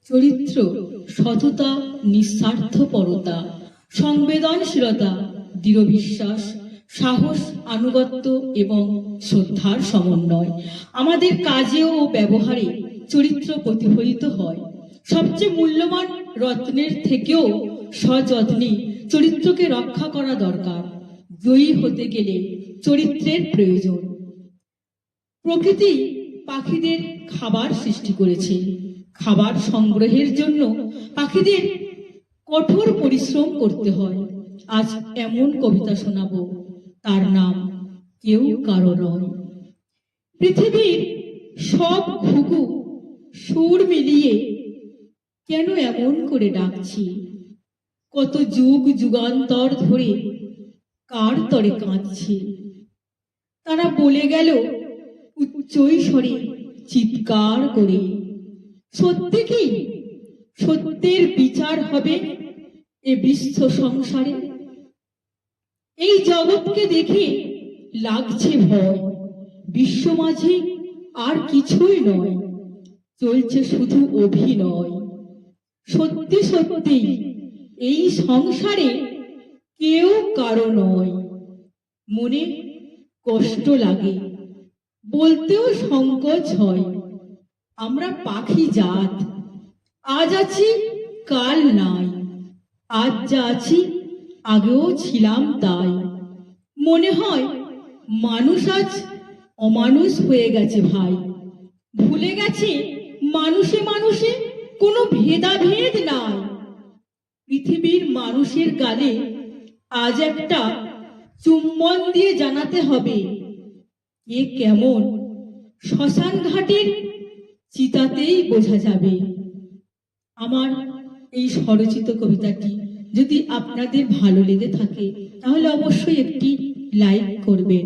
চরিত্র সততা, নিঃস্বার্থপরতা, সংবেদনশীলতা, দৃঢ় বিশ্বাস, সাহস, আনুগত্য এবং শ্রদ্ধার সমন্বয়। আমাদের কাজে ও ব্যবহারে চরিত্র প্রতিফলিত হয়। সবচেয়ে মূল্যবান রত্নের থেকেও সযত্নে চরিত্রকে রক্ষা করা দরকার। জয়ী হতে গেলে চরিত্রের প্রয়োজন। প্রকৃতি পাখিদের খাবার সৃষ্টি করেছে। খাবার সংগ্রহের জন্য পাখিদের কঠোর পরিশ্রম করতে হয়। আজ এমন কবিতা শোনাবো, তার নাম কেউ কারো নয়। পৃথিবীর সব ঘুঘু সুর মিলিয়ে কেন এমন করে ডাকছি? কত যুগ যুগান্তর ধরে কার তরে কাঁদছি? তারা বলে গেল উচ্চই স্বরে, চিৎকার করে, সত্যি কি সত্যের বিচার হবে এ বিশ্ব সংসারে? এই জগৎকে দেখে লাগছে ভয়। বিশ্ব মাঝে আর কিছুই নয়, চলছে শুধু অভিনয়। সত্যি সত্যি এই সংসারে কেউ কারো নয়। মনে কষ্ট লাগে, বলতেও সংকোচ হয়। আমরা পাখি জাত, আজ আছি কাল নাই। আজ যা আছি আগেও ছিলাম তাই। মনে হয় মানুষ আজ অমানুষ হয়ে গেছে ভাই। ভুলে গেছে মানুষে মানুষে কোনো ভেদাভেদ নাই। পৃথিবীর মানুষের গালে আজ একটা চুম্বন দিয়ে জানাতে হবে এ কেমন। শ্মশান ঘাটের চিতাতেই বোঝা যাবে। আমার এই স্বরচিত কবিতাটি যদি আপনাদের ভালো লেগে থাকে তাহলে অবশ্যই একটি লাইক করবেন।